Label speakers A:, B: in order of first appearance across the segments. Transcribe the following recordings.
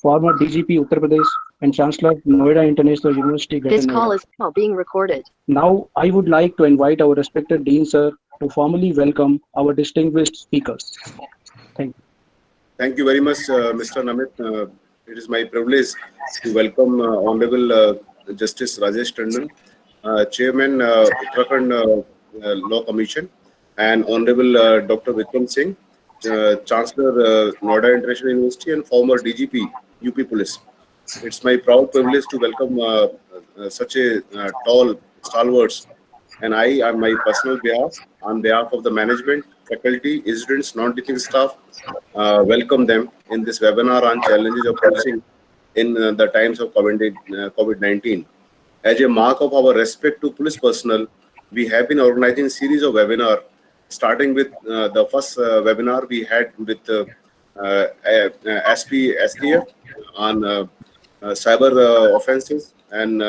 A: former DGP Uttar Pradesh, and Chancellor Noida International University, Greater
B: This call
A: Noida.
B: is now being recorded.
A: Now, I would like to invite our respected Dean Sir to formally welcome our distinguished speakers. Thank you.
C: Thank you very much, Mr. Namit. It is my privilege to welcome Honorable Justice Rajesh Tandon, Chairman Uttarakhand Law Commission, and Honorable Dr. Vikram Singh, Chancellor Noida International University and former DGP UP Police. It's my proud privilege to welcome such a tall stalwarts, and I, on my personal behalf, on behalf of the management, faculty, students, non-teaching staff, welcome them in this webinar on challenges of policing in the times of COVID-19. As a mark of our respect to police personnel, we have been organizing a series of webinars, starting with the first webinar we had with SP STF on cyber offenses and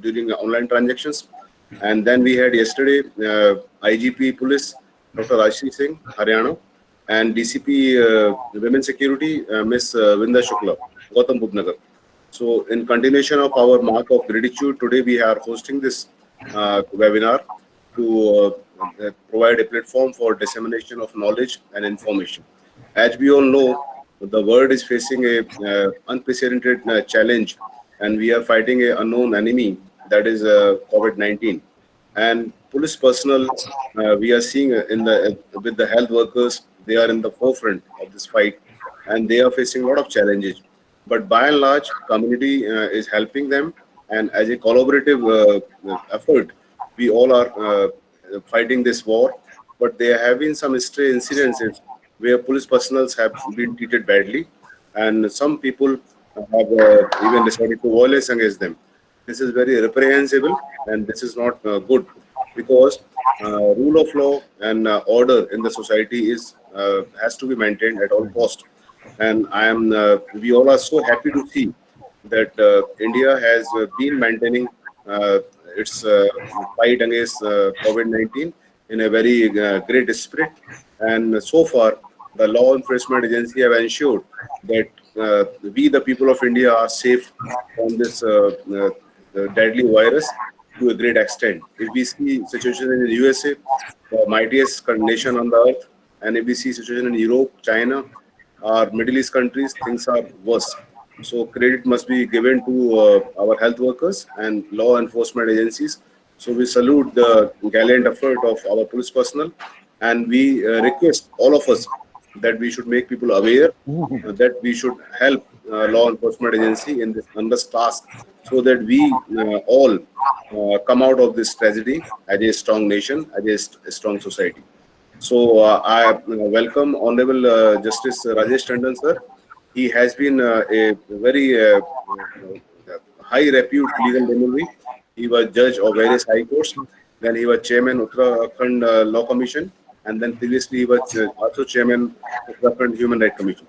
C: during online transactions. And then we had yesterday IGP Police, Dr. Rajshri Singh, Haryana, and DCP Women Security, Ms. Vinda Shukla, Gautam Budh Nagar. So in continuation of our mark of gratitude, today we are hosting this webinar to provide a platform for dissemination of knowledge and information. As we all know, the world is facing a unprecedented challenge, and we are fighting an unknown enemy, that is COVID-19. And police personnel, we are seeing with the health workers, they are in the forefront of this fight, and they are facing a lot of challenges. But by and large, community is helping them, and as a collaborative effort, we all are fighting this war. But there have been some stray incidences where police personnel have been treated badly, and some people have even decided to violence against them. This is very reprehensible, and this is not good, because rule of law and order in the society is has to be maintained at all cost. And we all are so happy to see that India has been maintaining its fight against COVID-19 in a very great spirit. And so far, the law enforcement agency have ensured that we, the people of India, are safe from this deadly virus to a great extent. If we see situation in the USA, the mightiest nation on the earth, and if we see situation in Europe, China, or Middle East countries, things are worse. So credit must be given to our health workers and law enforcement agencies. So we salute the gallant effort of our police personnel, and we request all of us that we should make people aware that we should help law enforcement agency in this task, so that we all come out of this tragedy as a strong nation, as a strong society. So I welcome Honorable Justice Rajesh Tandon, sir. He has been a very high repute legal luminary. He was judge of various high courts. Then he was chairman Uttarakhand Law Commission, and then previously he was also chairman of Uttarakhand Human Rights Commission.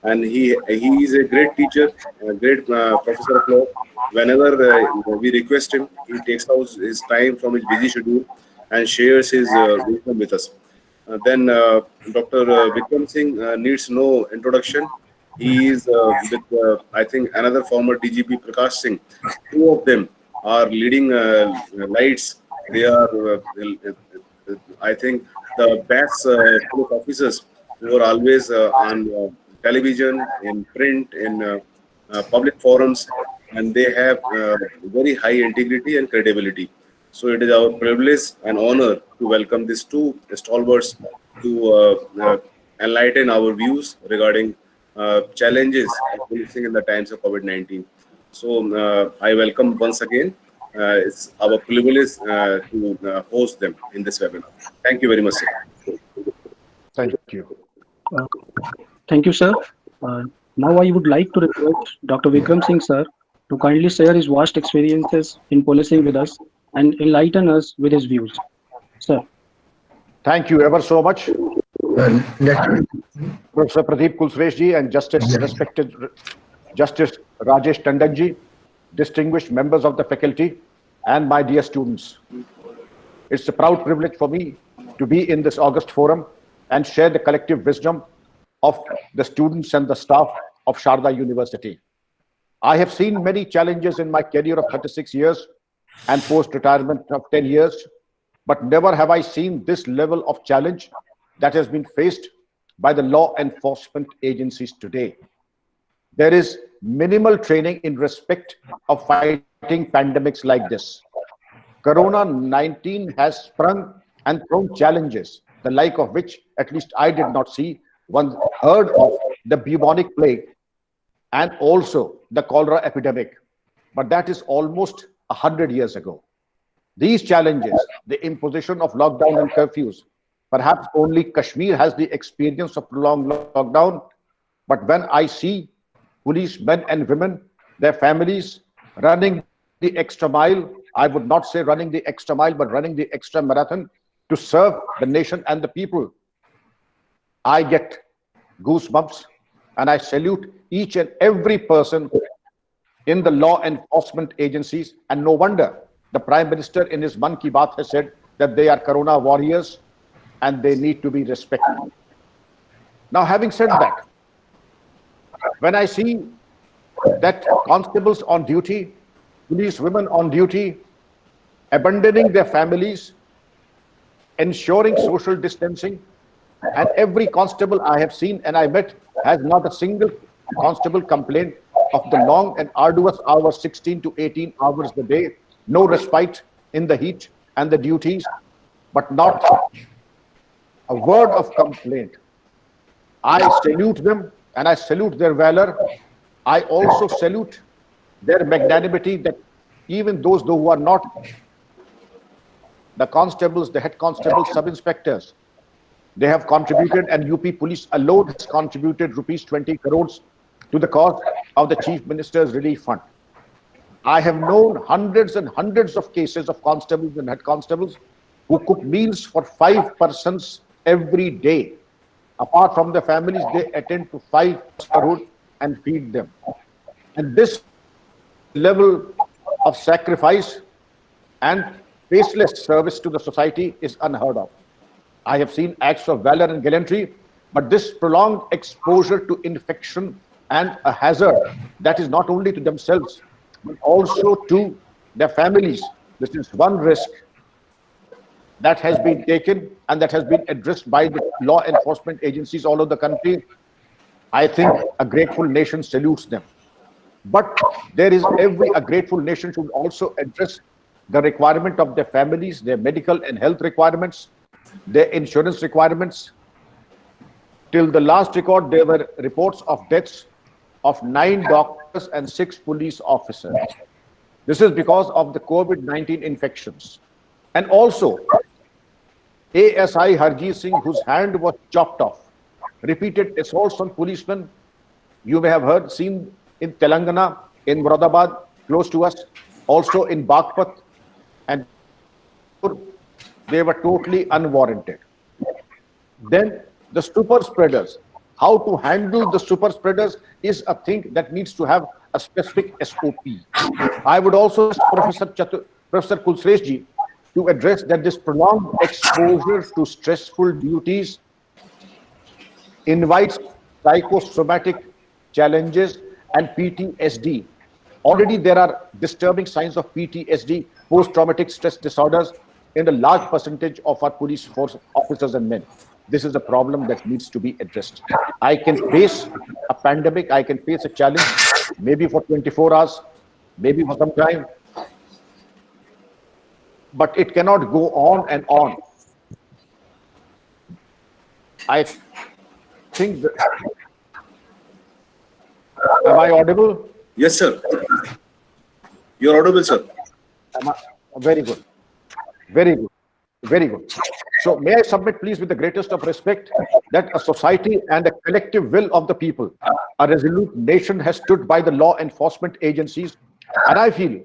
C: And he is a great teacher, a great professor of law. Whenever we request him, he takes out his time from his busy schedule and shares his wisdom with us. Then Dr. Vikram Singh needs no introduction. He is with, I think, another former DGP, Prakash Singh. Two of them are leading lights. They are, I think, the best police officers who are always on television, in print, in public forums, and they have very high integrity and credibility. So it is our privilege and honor to welcome these two stalwarts to enlighten our views regarding challenges of policing in the times of COVID-19. So I welcome once again. It's our privilege to host them in this webinar. Thank you very much, sir.
D: Thank you.
A: Thank you, sir. Now I would like to request Dr. Vikram Singh, sir, to kindly share his vast experiences in policing with us and enlighten us with his views. Sir.
D: Thank you ever so much, Professor Pradeep Kulsresh ji and respected Justice Rajesh Tandon ji, distinguished members of the faculty, and my dear students. It's a proud privilege for me to be in this August forum and share the collective wisdom of the students and the staff of Sharda University. I have seen many challenges in my career of 36 years and post-retirement of 10 years, but never have I seen this level of challenge that has been faced by the law enforcement agencies today. There is minimal training in respect of fighting pandemics like this. Corona-19 has sprung and thrown challenges, the like of which at least I did not see. One heard of the bubonic plague and also the cholera epidemic, but that is almost 100 years ago. These challenges, the imposition of lockdown and curfews, perhaps only Kashmir has the experience of prolonged lockdown, but when I see policemen and women, their families running the extra mile, I would not say running the extra mile, but running the extra marathon to serve the nation and the people, I get goosebumps, and I salute each and every person in the law enforcement agencies. And no wonder the Prime Minister in his Mann Ki Baat has said that they are Corona warriors and they need to be respected. Now, having said that, when I see that constables on duty, police women on duty, abandoning their families, ensuring social distancing, and every constable I have seen and I met has not a single constable complained of the long and arduous hours, 16 to 18 hours a day, no respite in the heat and the duties, but not a word of complaint. I salute them and I salute their valor. I also salute their magnanimity, that even those who are not the constables, the head constables, sub-inspectors, they have contributed, and UP Police alone has contributed rupees 20 crores to the cause of the Chief Minister's Relief Fund. I have known hundreds and hundreds of cases of constables and head constables who cook meals for 5 persons every day. Apart from their families, they attend to 5 crores and feed them. And this level of sacrifice and faceless service to the society is unheard of. I have seen acts of valor and gallantry, but this prolonged exposure to infection and a hazard that is not only to themselves, but also to their families. This is one risk that has been taken and that has been addressed by the law enforcement agencies all over the country. I think a grateful nation salutes them. But there is a grateful nation should also address the requirement of their families, their medical and health requirements, their insurance requirements. Till the last record, there were reports of deaths of 9 doctors and 6 police officers. This is because of the COVID-19 infections. And also, ASI Harjeet Singh, whose hand was chopped off, repeated assaults on policemen. You may have seen in Telangana, in Moradabad, close to us, also in Bagpat, and they were totally unwarranted. Then the super spreaders, how to handle the super spreaders is a thing that needs to have a specific SOP. I would also ask Professor Kulsresh ji to address that this prolonged exposure to stressful duties invites psychosomatic challenges and PTSD. Already there are disturbing signs of PTSD, post-traumatic stress disorders, in a large percentage of our police force officers and men. This is a problem that needs to be addressed. I can face a pandemic, I can face a challenge, maybe for 24 hours, maybe for some time, but it cannot go on and on. I think that, am I audible?
C: Yes, sir. You're audible, sir.
D: Very good. Very good. Very good. So may I submit, please, with the greatest of respect, that a society and a collective will of the people, a resolute nation has stood by the law enforcement agencies. And I feel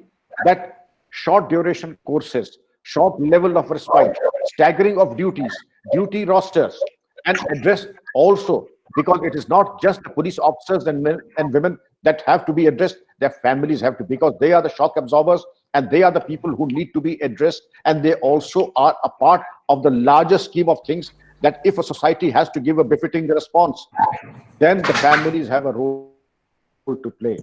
D: that short duration courses, short level of respite, staggering of duties, duty rosters, and address also, because it is not just the police officers and men and women that have to be addressed, their families have to, because they are the shock absorbers and they are the people who need to be addressed, and they also are a part of the larger scheme of things, that if a society has to give a befitting response, then the families have a role role to play.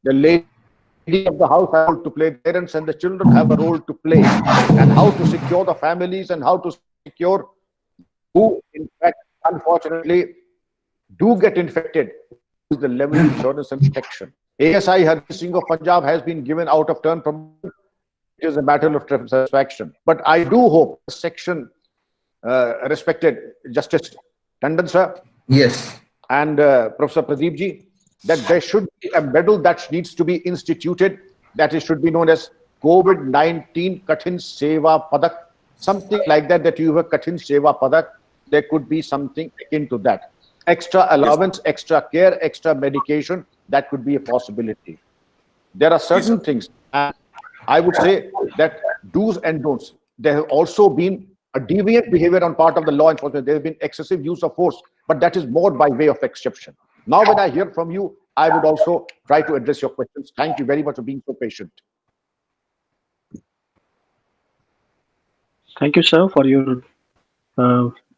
D: The lady of the house has a role to play. The parents and the children have a role to play. And how to secure the families and how to secure who, in fact, unfortunately, do get infected is the level of insurance and protection. ASI Hardeep Singh of Punjab has been given out of turn from. It is a matter of satisfaction. But I do hope the section, respected Justice Tandon sir,
B: Yes.
D: and Professor Pradeep ji, that there should be a medal that needs to be instituted, that it should be known as COVID-19 Kathin Seva Padak, something like that, that you have a Kathin Seva Padak. There could be something akin to that. Extra allowance, extra care, extra medication, that could be a possibility. There are certain things, and I would say that do's and don'ts. There have also been a deviant behavior on part of the law enforcement. There has been excessive use of force, but that is more by way of exception. Now, when I hear from you, I would also try to address your questions. Thank you very much for being so patient.
A: Thank you, sir, for your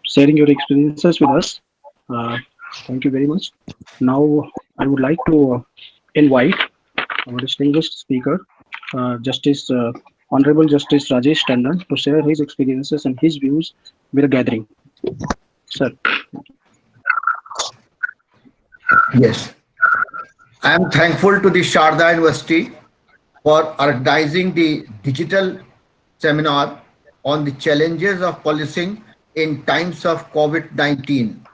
A: sharing your experiences with us. Thank you very much. Now, I would like to invite our distinguished speaker, Honorable Justice Rajesh Tandon, to share his experiences and his views with the gathering. Sir.
B: Yes. I am thankful to the Sharda University for organizing the digital seminar on the challenges of policing in times of COVID-19.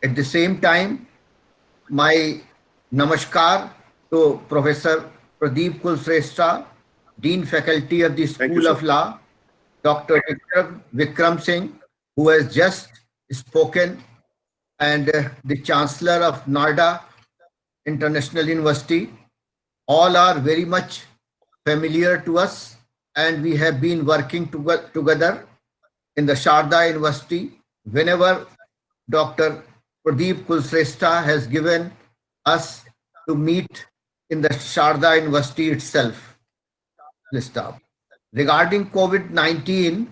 B: At the same time, my namaskar to Professor Pradeep Kulshrestha, Dean Faculty of the School of Law, Dr. Vikram Singh, who has just spoken, and the Chancellor of NOIDA International University. All are very much familiar to us, and we have been working together in the Sharda University whenever Dr. Pradeep Kulshrestha has given us to meet in the Sharda University itself. Regarding COVID-19,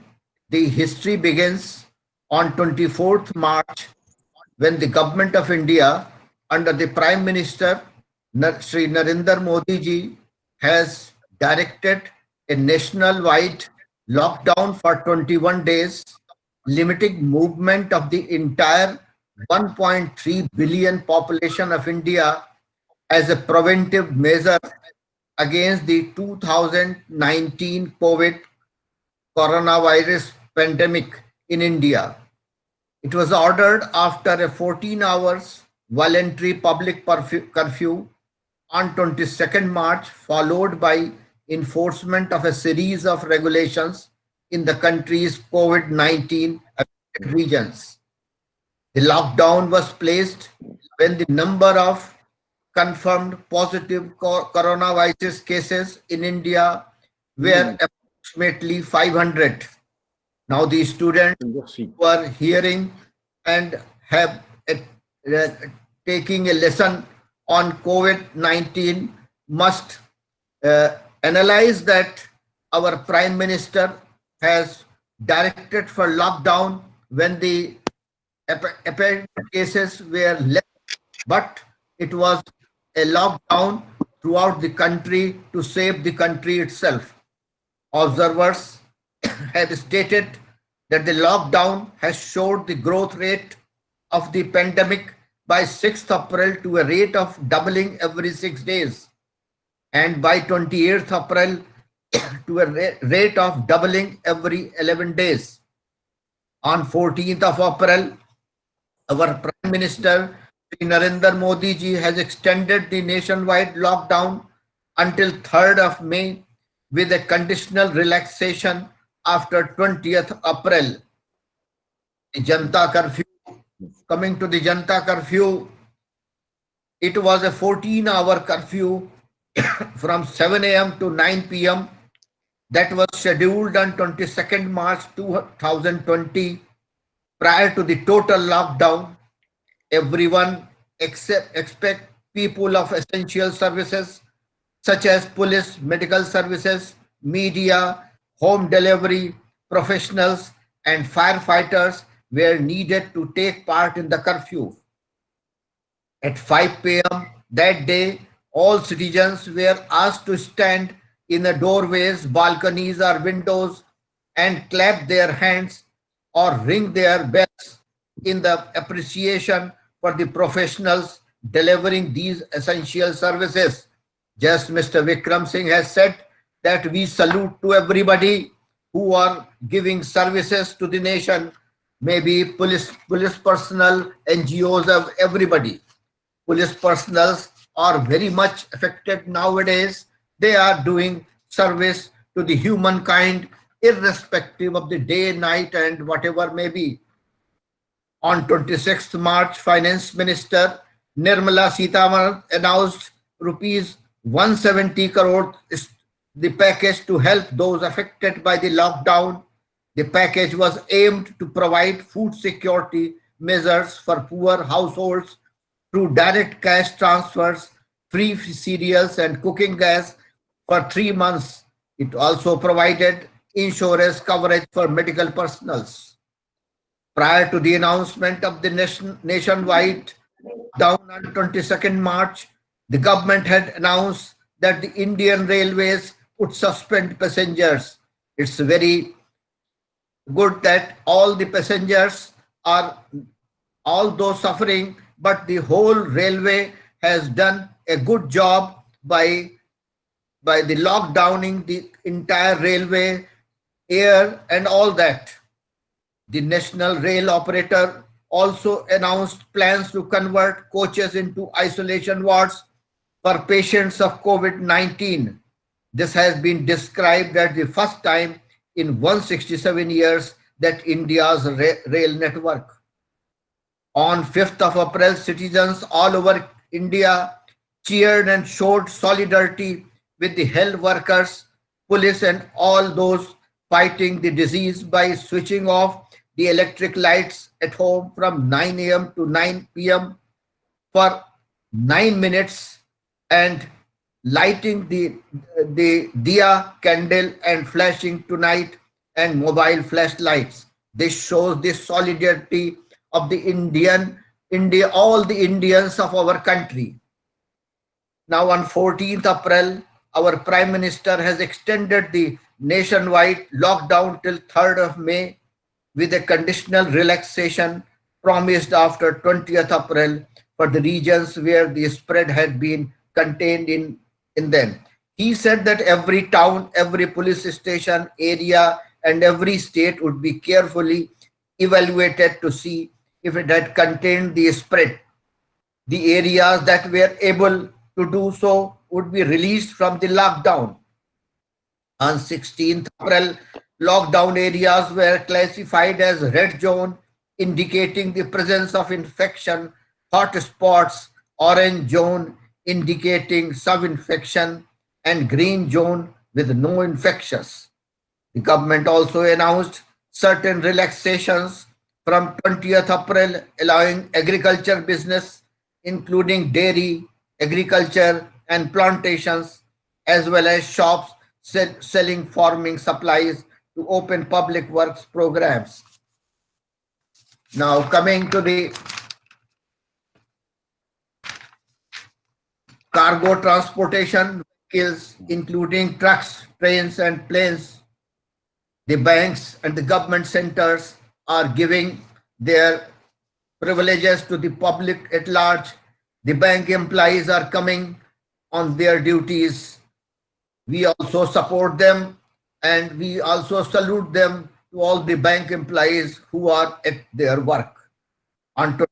B: the history begins on 24th March when the government of India under the Prime Minister Shri Narendra Modi ji has directed a national-wide lockdown for 21 days, limiting movement of the entire 1.3 billion population of India as a preventive measure against the 2019 COVID coronavirus pandemic in India. It was ordered after a 14 hours voluntary public curfew on 22nd March, followed by enforcement of a series of regulations in the country's COVID-19 regions. The lockdown was placed when the number of confirmed positive coronavirus cases in India were approximately 500. Now the students who are hearing and have taking a lesson on COVID-19 must analyze that our Prime Minister has directed for lockdown when the apparent cases were less, but it was a lockdown throughout the country to save the country itself. Observers have stated that the lockdown has showed the growth rate of the pandemic by 6th April to a rate of doubling every 6 days, and by 28th April to a rate of doubling every 11 days. On 14th of April, our Prime Minister Narendra Modi ji has extended the nationwide lockdown until 3rd of May with a conditional relaxation after 20th April. The Janta curfew, coming to the Janta curfew, it was a 14-hour curfew from 7 a.m. to 9 p.m. that was scheduled on 22nd March 2020 prior to the total lockdown. Everyone except people of essential services such as police, medical services, media, home delivery, professionals, and firefighters were needed to take part in the curfew. At 5 p.m., That day, all citizens were asked to stand in the doorways, balconies, or windows and clap their hands or ring their bells in the appreciation for the professionals delivering these essential services. Just Mr. Vikram Singh has said that we salute to everybody who are giving services to the nation, maybe police personnel, NGOs, of everybody. Police personnel are very much affected nowadays. They are doing service to the humankind, irrespective of the day, night, and whatever may be. On 26th March, Finance Minister Nirmala Sitharaman announced rupees 170 crore is the package to help those affected by the lockdown. The package was aimed to provide food security measures for poor households through direct cash transfers, free cereals and cooking gas for 3 months. It also provided insurance coverage for medical personnels. Prior to the announcement of the nationwide down on 22nd March, the government had announced that the Indian Railways would suspend passengers. It's very good that all the passengers are, although suffering, but the whole railway has done a good job by the lockdowning the entire railway, air and all that. The national rail operator also announced plans to convert coaches into isolation wards for patients of COVID-19. This has been described as the first time in 167 years that India's rail network. On 5th of April, citizens all over India cheered and showed solidarity with the health workers, police and all those fighting the disease by switching off the electric lights at home from 9 a.m. to 9 p.m. for 9 minutes and lighting the diya candle and flashing tonight and mobile flashlights. This shows the solidarity of the all the Indians of our country. Now on 14th April, our Prime Minister has extended the nationwide lockdown till 3rd of May with a conditional relaxation promised after 20th April for the regions where the spread had been contained in them. He said that every town, every police station, area, and every state would be carefully evaluated to see if it had contained the spread. The areas that were able to do so would be released from the lockdown. On 16th April, lockdown areas were classified as red zone, indicating the presence of infection, hot spots, orange zone, indicating sub-infection, and green zone with no infections. The government also announced certain relaxations from 20th April, allowing agriculture business, including dairy, agriculture, and plantations, as well as shops selling farming supplies to open public works programs. Now coming to the cargo transportation vehicles, including trucks, trains, and planes, the banks and the government centers are giving their privileges to the public at large. The bank employees are coming on their duties. We also support them and we also salute them to all the bank employees who are at their work. On 20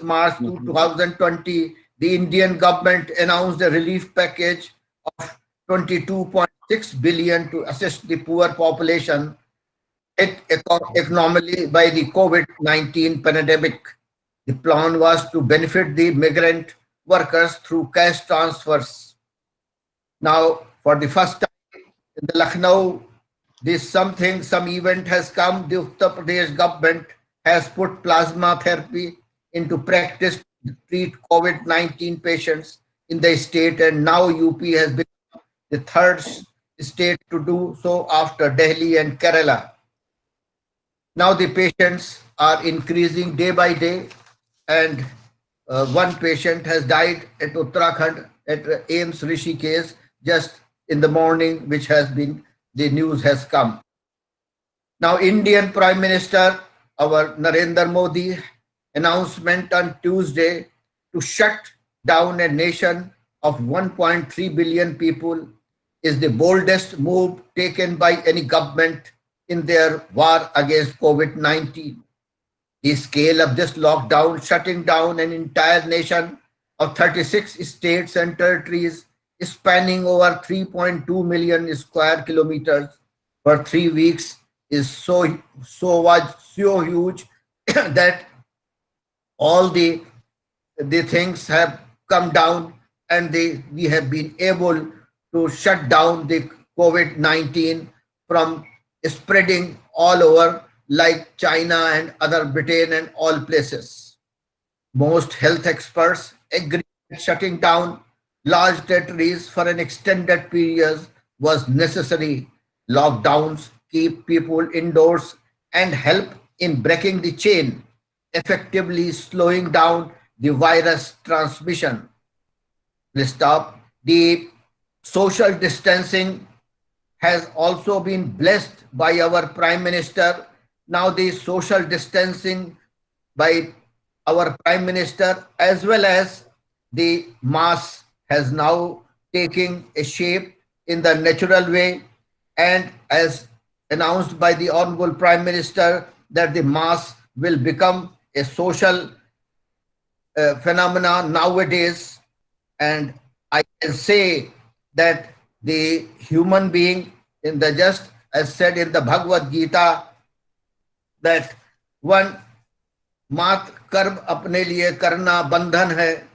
B: March 2020, the Indian government announced a relief package of 22.6 billion to assist the poor population hit economically by the COVID-19 pandemic. The plan was to benefit the migrant workers through cash transfers. Now, for the first time in the Lucknow, some event has come. The Uttar Pradesh government has put plasma therapy into practice to treat COVID-19 patients in the state, and now UP has become the third state to do so after Delhi and Kerala. Now the patients are increasing day by day, and one patient has died at Uttarakhand at AIIMS Rishikesh just in the morning, which has been, the news has come. Now, Indian Prime Minister, our Narendra Modi, announcement on Tuesday to shut down a nation of 1.3 billion people is the boldest move taken by any government in their war against COVID-19. The scale of this lockdown, shutting down an entire nation of 36 states and territories, spanning over 3.2 million square kilometers for 3 weeks, is so huge that all the things have come down, and we have been able to shut down the COVID-19 from spreading all over, like China and other Britain and all places. Most health experts agree that shutting down large territories for an extended period was necessary. Lockdowns keep people indoors and help in breaking the chain, effectively slowing down the virus transmission. Stop. The social distancing has also been blessed by our Prime Minister. Now the social distancing by our Prime Minister as well as the mask has now taken a shape in the natural way, and as announced by the Honorable Prime Minister that the mask will become a social phenomena nowadays. And I can say that the human being, in the just as said in the Bhagavad Gita, that one मात कर्म अपने लिए करना बंधन है,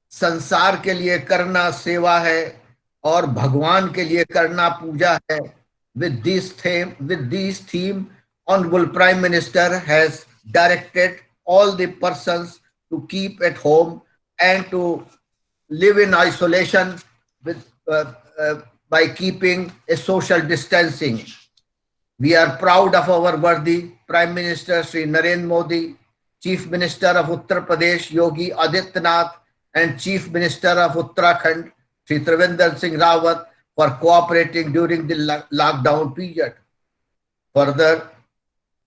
B: संसार के लिए करना सेवा है, और भगवान के लिए करना पूजा है. With this theme, Honorable Prime Minister has directed all the persons to keep at home and to live in isolation with by keeping a social distancing. We are proud of our worthy Prime Minister Sri Narendra Modi, Chief Minister of Uttar Pradesh Yogi Adityanath, and Chief Minister of Uttarakhand Sri Trivendra Singh Rawat for cooperating during the lockdown period. Further,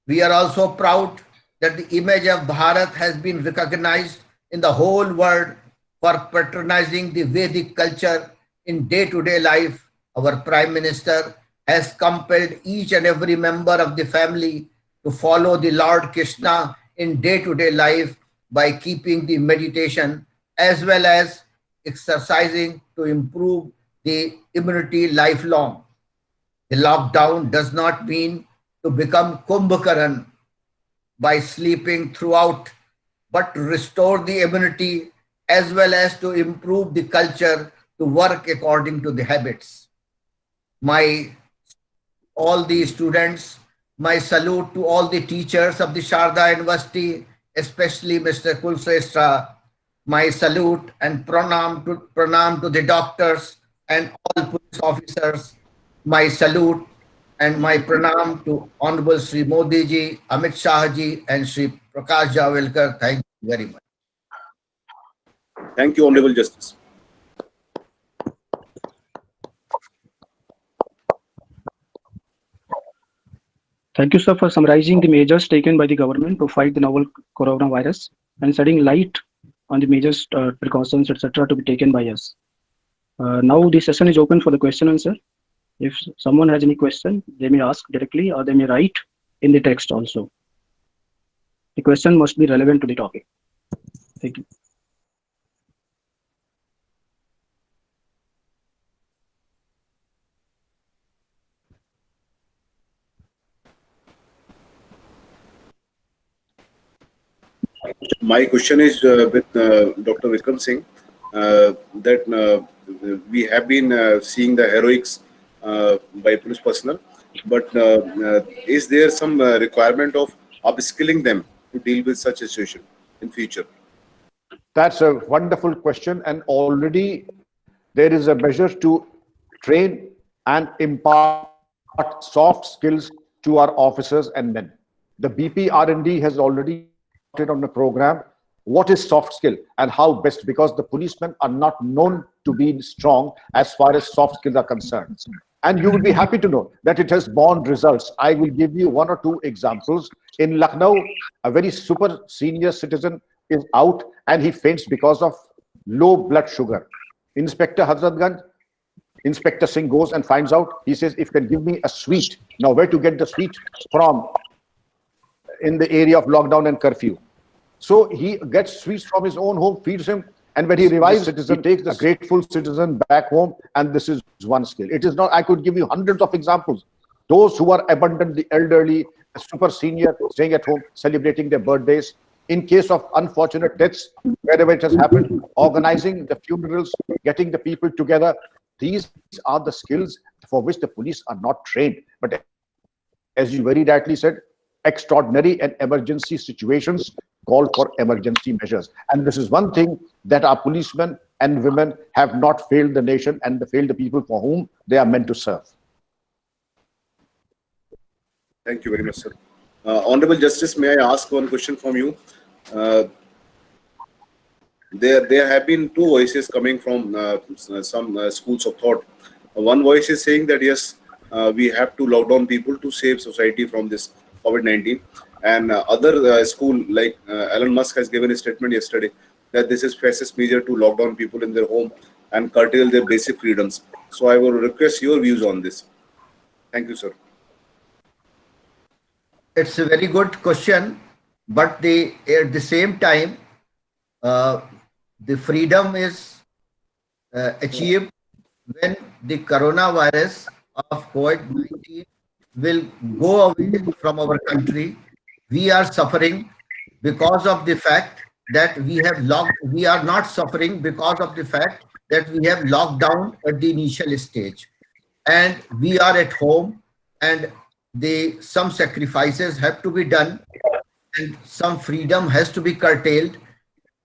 B: we are also proud that the image of Bharat has been recognized in the whole world for patronizing the Vedic culture in day-to-day life. Our Prime Minister has compelled each and every member of the family to follow the Lord Krishna in day-to-day life by keeping the meditation as well as exercising to improve the immunity lifelong. The lockdown does not mean to become Kumbhakaran by sleeping throughout, but to restore the immunity as well as to improve the culture to work according to the habits. All the students, my salute to all the teachers of the Sharda University, especially Mr. Kulsreshtha. My salute and pranam to the doctors and all police officers. My salute and my pranam to Honorable Sri Modi ji, Amit Shah ji, and Sri Prakash Javadekar. Thank you very much.
C: Thank you, Honorable Justice.
A: Thank you, sir, for summarizing the measures taken by the government to fight the novel coronavirus and shedding light on the measures, precautions, etc. to be taken by us. Now the session is open for the question and answer. If someone has any question, they may ask directly or they may write in the text also. The question must be relevant to the topic. Thank you.
C: My question is with Dr. Vikram Singh, that we have been seeing the heroics by police personnel, but is there some requirement of upskilling them to deal with such a situation in future?
D: That's a wonderful question, and already there is a measure to train and impart soft skills to our officers and men. The BP R&D has already started on the program what is soft skill and how best, because the policemen are not known to be strong as far as soft skills are concerned. And you will be happy to know that it has borne results. I will give you one or two examples. In Lucknow, a very super senior citizen is out and he faints because of low blood sugar. Inspector Hazratganj, Inspector Singh goes and finds out. He says, if you can give me a sweet. Now, where to get the sweet from in the area of lockdown and curfew? So he gets sweets from his own home, feeds him, and when he revives citizen, takes the grateful citizen back home, and this is one skill. It is not, I could give you hundreds of examples. Those who are abundant, the elderly, super senior, staying at home, celebrating their birthdays. In case of unfortunate deaths, wherever it has happened, organizing the funerals, getting the people together. These are the skills for which the police are not trained. But as you very rightly said, extraordinary and emergency situations call for emergency measures. And this is one thing that our policemen and women have not failed the nation and failed the people for whom they are meant to serve.
C: Thank you very much, sir. Honorable Justice, may I ask one question from you? There have been two voices coming from some schools of thought. One voice is saying that yes, we have to lock down people to save society from this COVID-19. And other school like Elon Musk has given a statement yesterday that this is fastest measure to lock down people in their home and curtail their basic freedoms. So I will request your views on this. Thank you, sir.
B: It's a very good question, but at the same time, the freedom is achieved when the coronavirus of COVID-19 will go away from our country. We are suffering because of the fact that we are not suffering because of the fact that we have locked down at the initial stage, and we are at home, and some sacrifices have to be done, and some freedom has to be curtailed.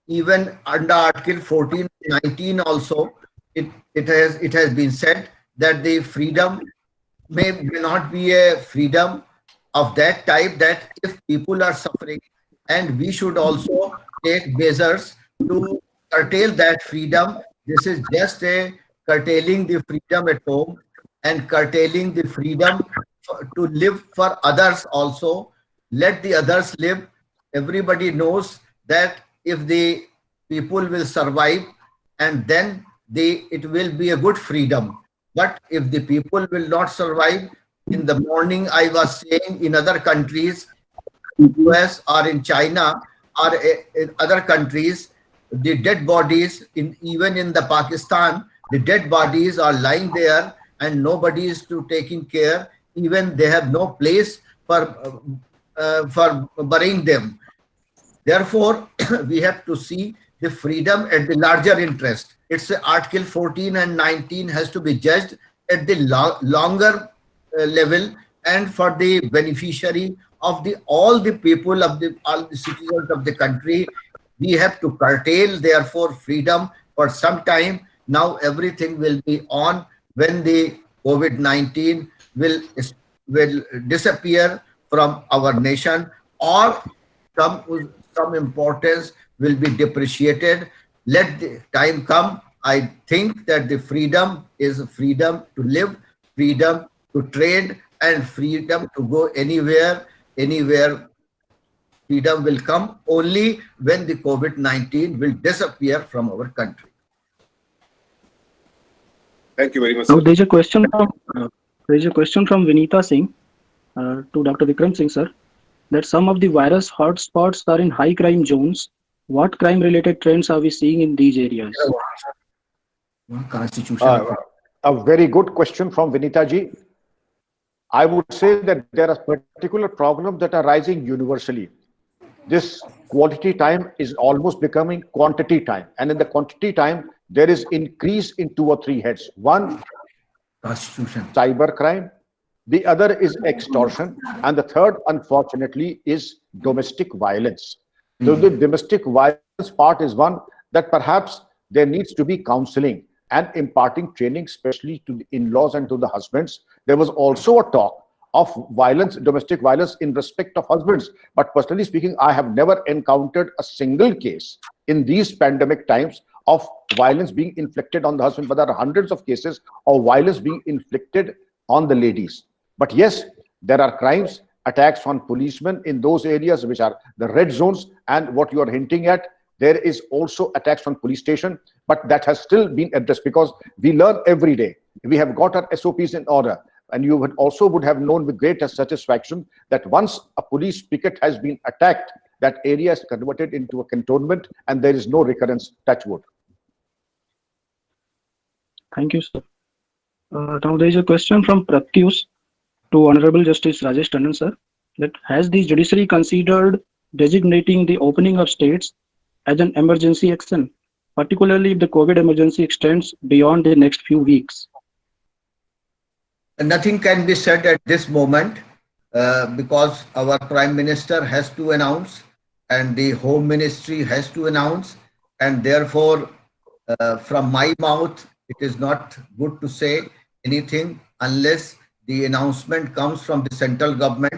B: Even under Article 14, 19 also, it has been said that the freedom may not be a freedom of that type, that if people are suffering, and we should also take measures to curtail that freedom. This is just a curtailing the freedom at home and curtailing the freedom to live for others also. Let the others live. Everybody knows that if the people will survive, and then it will be a good freedom. But if the people will not survive, in the morning I was saying in other countries, in US or in China or in other countries, the dead bodies, even in the Pakistan, the dead bodies are lying there and nobody is taking care. Even they have no place for burying them. Therefore, we have to see the freedom at the larger interest. It's Article 14 and 19 has to be judged at the longer level, and for the beneficiary of all the people of all the citizens of the country. We have to curtail therefore freedom for some time. Now everything will be on when the COVID-19 will disappear from our nation, or some importance will be depreciated. Let the time come. I think that the freedom is freedom to live, freedom to trade, and freedom to go anywhere. Freedom will come only when the COVID-19 will disappear from our country.
C: Thank you very much,
A: Now
C: sir.
A: there's a question from Vinita Singh to Dr. Vikram Singh, sir, that some of the virus hotspots are in high crime zones. What crime related trends are we seeing in these areas?
D: A very good question from Vinita ji. I would say that there are particular problems that are rising universally. This quality time is almost becoming quantity time. And in the quantity time, there is increase in 2 or 3 heads. One, cyber crime. The other is extortion. And the third, unfortunately, is domestic violence. So the domestic violence part is one that perhaps there needs to be counseling and imparting training, especially to the in-laws and to the husbands. There was also a talk of violence, domestic violence in respect of husbands. But personally speaking, I have never encountered a single case in these pandemic times of violence being inflicted on the husband, but there are hundreds of cases of violence being inflicted on the ladies. But yes, there are crimes, attacks on policemen in those areas which are the red zones, and what you are hinting at, there is also attacks on police station, but that has still been addressed because we learn every day. We have got our SOPs in order, and you would have known with great satisfaction that once a police picket has been attacked, that area is converted into a cantonment and there is no recurrence, touch wood.
A: Thank you, sir. Now there is a question from Pratyus to Honorable Justice Rajesh Tandon, sir, that has the judiciary considered designating the opening of states as an emergency action, particularly if the COVID emergency extends beyond the next few weeks?
B: Nothing can be said at this moment because our Prime Minister has to announce and the Home Ministry has to announce, and therefore from my mouth it is not good to say anything unless the announcement comes from the central government,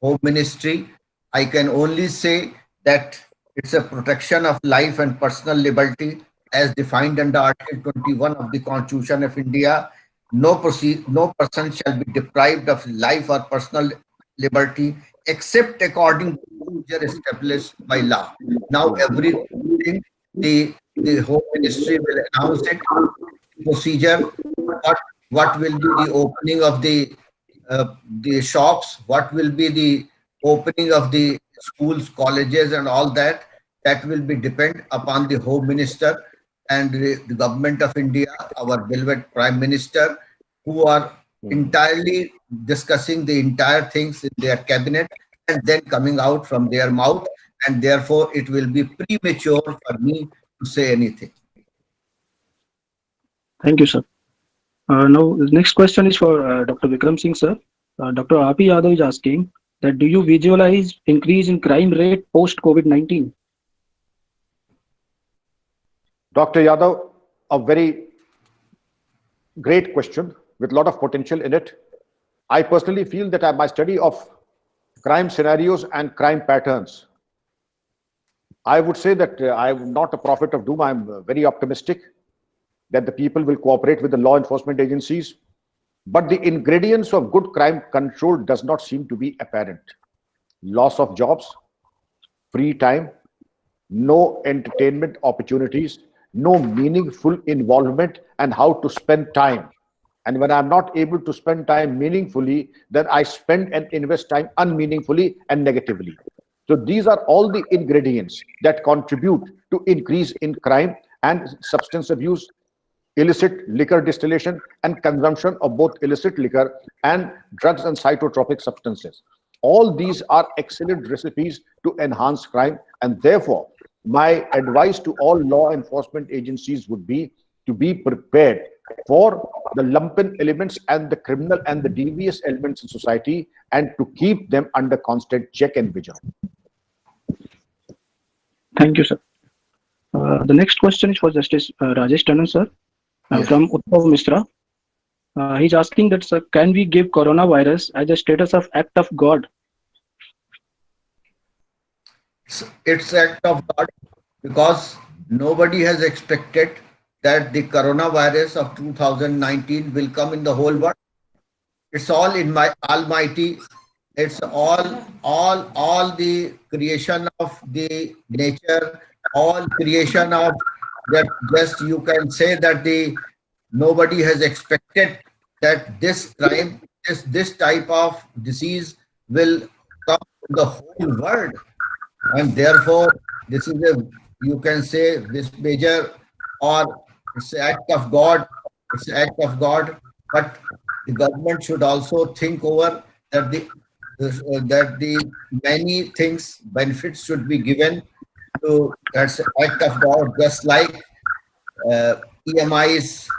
B: Home Ministry. I can only say that it's a protection of life and personal liberty as defined under Article 21 of the Constitution of India. No person shall be deprived of life or personal liberty except according to procedure established by law. Now everything the Home Ministry will announce it, procedure, what will be the opening of the shops, what will be the opening of the schools, colleges and all that. That will be depend upon the Home Minister and the Government of India, our beloved Prime Minister, who are entirely discussing the entire things in their cabinet and then coming out from their mouth, and therefore it will be premature for me to say anything.
A: Thank you, sir. Now, the next question is for Dr. Vikram Singh, sir. Dr. R.P. Yadav is asking that do you visualize increase in crime rate post COVID-19?
D: Dr. Yadav, a very great question with a lot of potential in it. I personally feel that my study of crime scenarios and crime patterns, I would say that I'm not a prophet of doom. I'm very optimistic that the people will cooperate with the law enforcement agencies, but the ingredients of good crime control does not seem to be apparent. Loss of jobs, free time, no entertainment opportunities, no meaningful involvement, and how to spend time. And when I'm not able to spend time meaningfully, then I spend and invest time unmeaningfully and negatively. So these are all the ingredients that contribute to increase in crime and substance abuse, illicit liquor distillation, and consumption of both illicit liquor and drugs and psychotropic substances. All these are excellent recipes to enhance crime, and therefore my advice to all law enforcement agencies would be to be prepared for the lumpen elements and the criminal and the devious elements in society, and to keep them under constant check and vigil.
A: Thank you, sir. The next question is for Justice Rajesh Tandon, sir, from Uddhav Misra. He's asking that, sir, can we give coronavirus as a status of act of God?
B: It's act of God because nobody has expected that the coronavirus of 2019 will come in the whole world. It's all in my Almighty. It's all the creation of the nature, all creation of that. Just you can say that nobody has expected that this crime, this type of disease will come to the whole world, and therefore this is you can say this major, or it's an act of God. It's an act of God, but the government should also think over that the many things, benefits should be given to that's an act of God, just like EMIs,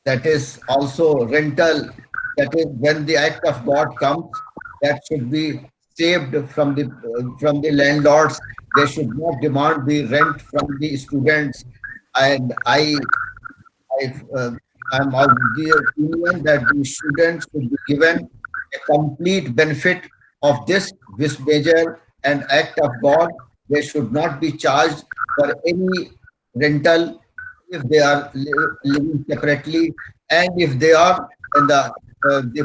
B: that is also rental, that is when the act of God comes, that should be saved from the landlords. They should not demand the rent from the students, and I'm of the opinion that the students should be given a complete benefit of this measure and act of God. They should not be charged for any rental if they are living separately, and if they are in the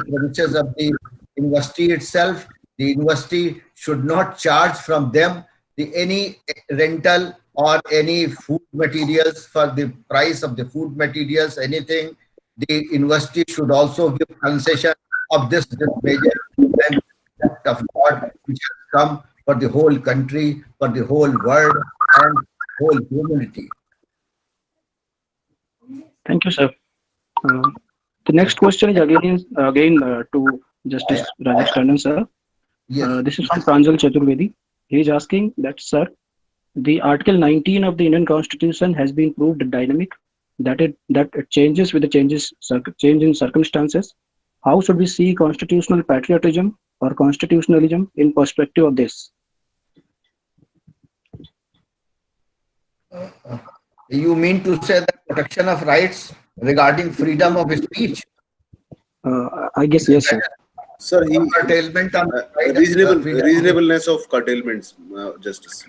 B: premises of the university itself, the university should not charge from them any rental or any food materials for the price of the food materials, anything. The university should also give concession of this measure and act of God which has come for the whole country, for the whole world and whole humanity.
A: Thank you, sir. The next question is again to Justice Rajesh Tandon, sir.
B: Yes.
A: This is from Pranjal Chaturvedi. He is asking that, sir, the Article 19 of the Indian Constitution has been proved dynamic, that it changes with the change in circumstances. How should we see constitutional patriotism or constitutionalism in perspective of this?
B: You mean to say that protection of rights regarding freedom of speech?
A: I guess yes, sir.
C: Sir,
B: Curtailment of
C: reasonableness of curtailments, Justice.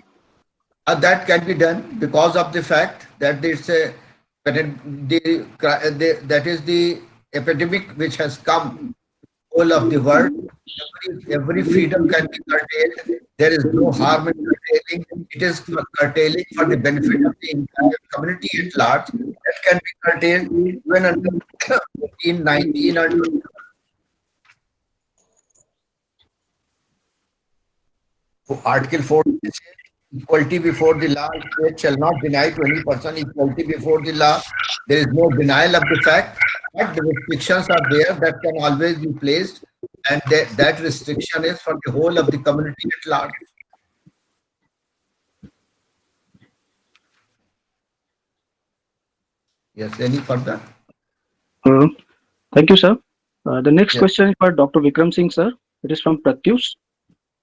B: That can be done because of the fact that it's that is the epidemic which has come whole of the world. Every freedom can be curtailed. There is no harm in curtailing. It is curtailing for the benefit of the entire community at large. That can be curtailed even under 14, 19 or 20. Article 4 says, equality before the law, state shall not deny to any person equality before the law. There is no denial of the fact, but the restrictions are there that can always be placed, and that restriction is for the whole of the community at large. Yes, any further?
A: Thank you, sir. The next
B: Yes.
A: question is for Dr. Vikram Singh, sir. It is from Pratyush.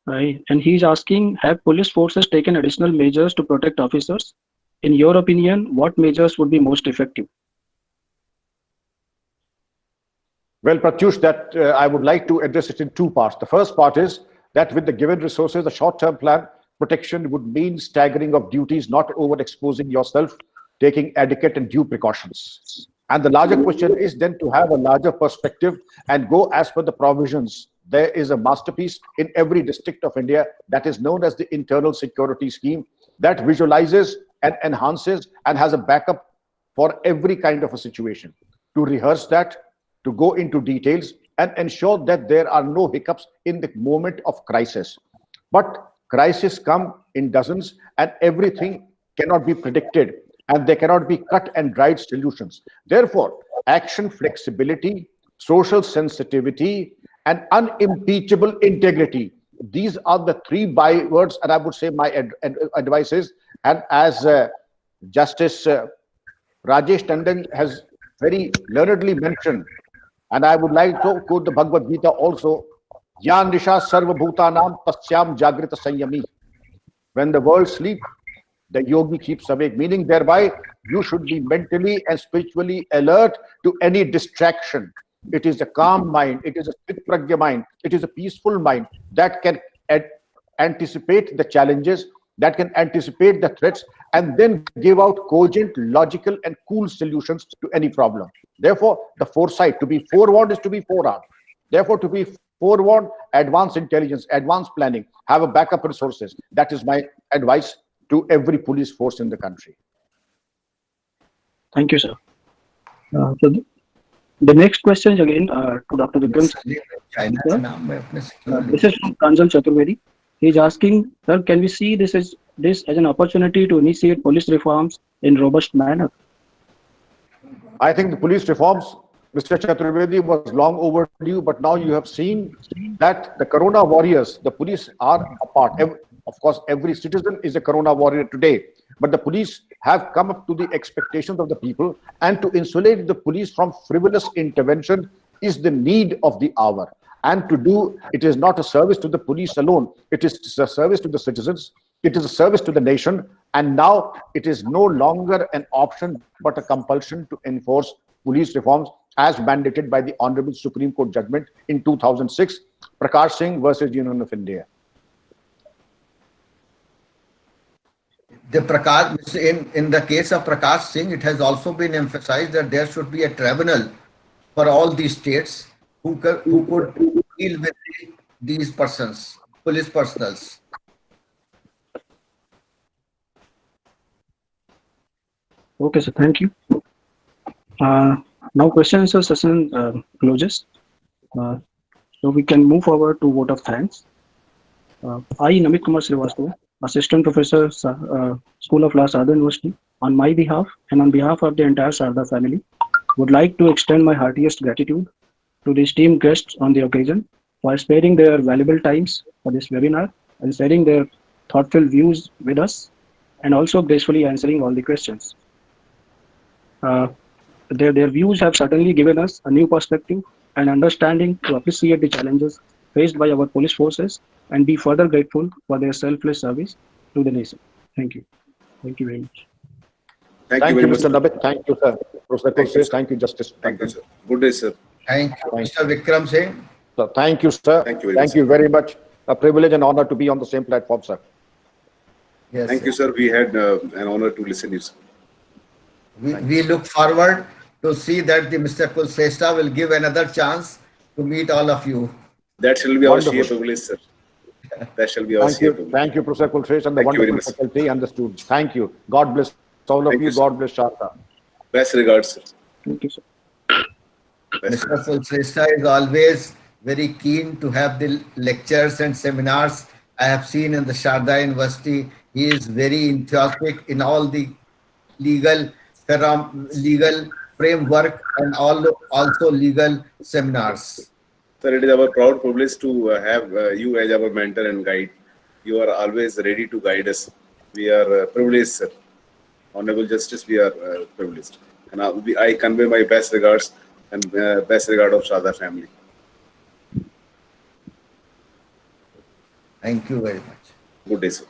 A: And he is asking, have police forces taken additional measures to protect officers? In your opinion, what measures would be most effective?
D: Well, Pratyush, that I would like to address it in two parts. The first part is that with the given resources, the short-term plan protection would mean staggering of duties, not overexposing yourself, taking adequate and due precautions. And the larger question is then to have a larger perspective and go as per the provisions. There is a masterpiece in every district of India that is known as the internal security scheme that visualizes and enhances and has a backup for every kind of a situation. To rehearse that, to go into details and ensure that there are no hiccups in the moment of crisis. But crises come in dozens and everything cannot be predicted and there cannot be cut and dried solutions. Therefore, action flexibility, social sensitivity, and unimpeachable integrity. These are the three bywords, and I would say my advice is, and as Justice Rajesh Tandon has very learnedly mentioned, and I would like to quote the Bhagavad Gita also, Yan Nisha Sarva Bhutanam Tasyam Jagrita Sanyami. When the world sleeps, the yogi keeps awake, meaning thereby you should be mentally and spiritually alert to any distraction. It is a calm mind, it is a Chit Pragya mind, it is a peaceful mind that can anticipate the challenges, that can anticipate the threats, and then give out cogent, logical, and cool solutions to any problem. Therefore, the foresight, to be forewarned is to be forearmed. Therefore, to be forewarned, advanced intelligence, advanced planning, have a backup resources. That is my advice to every police force in the country.
A: Thank you, sir. The next question is again to Dr. Vikram. This is from Pranjal Chaturvedi. He is asking, sir, can we see this as an opportunity to initiate police reforms in robust manner?
D: I think the police reforms, Mr. Chaturvedi, was long overdue, but now you have seen that the Corona warriors, the police are a part. Of course, every citizen is a Corona warrior today, but the police have come up to the expectations of the people, and to insulate the police from frivolous intervention is the need of the hour. And to do, it is not a service to the police alone, it is a service to the citizens, it is a service to the nation, and now it is no longer an option but a compulsion to enforce police reforms as mandated by the Honorable Supreme Court judgment in 2006. Prakash Singh versus Union of India.
B: The Prakash, in the case of Prakash Singh, it has also been emphasized that there should be a tribunal for all these states who could deal with these persons, police personals.
A: Okay, sir. Thank you. Now question answer session closes. So we can move forward to vote of thanks. I, Namit Kumar Srivastava, Assistant Professor, School of Law, Sarda University, on my behalf and on behalf of the entire Sarda family, would like to extend my heartiest gratitude to the esteemed guests on the occasion for sparing their valuable times for this webinar and sharing their thoughtful views with us, and also gracefully answering all the questions. Their views have certainly given us a new perspective and understanding to appreciate the challenges faced by our police forces and be further grateful for their selfless service to the nation. Thank you. Thank you very much.
C: Thank you
D: Thank
C: very
D: you,
C: much.
D: Mr. Namit. Thank you, sir. Professor
C: Thank you,
D: Kulshrestha.
C: sir.
D: Thank you, Justice.
C: Thank you, sir. Good day, sir.
B: Thank you, Mr. Vikram Singh.
D: So thank you, sir.
C: Thank you very
D: Thank
C: much,
D: you
C: sir.
D: very much. A privilege and honor to be on the same platform, sir.
B: Yes,
C: Thank you, sir. We had an honor to listen to you, sir.
B: We look forward to see that the Mr. Kulshrestha will give another chance to meet all of you.
C: That shall be our
D: Wonderful.
C: sheer privilege, sir. That shall be our
D: Thank
C: sheer
D: you.
C: privilege.
D: Thank you, Professor Kulshrestha, and the
C: Thank you very
D: wonderful
C: much, sir.
D: faculty and the students. Thank you. God bless all of
C: Thank
D: you.
C: you, sir.
D: God bless Sharda.
C: Best regards, sir.
A: Thank you, sir.
C: Best
B: Mr.
C: regards.
B: Kulshrestha is always very keen to have the lectures and seminars I have seen in the Sharda University. He is very enthusiastic in all the legal framework and also legal seminars.
C: Sir, it is our proud privilege to have you as our mentor and guide. You are always ready to guide us. We are privileged, sir. Honorable Justice, we are privileged. And I convey my best regards and best regard of Sharda family.
B: Thank you very much.
C: Good day, sir.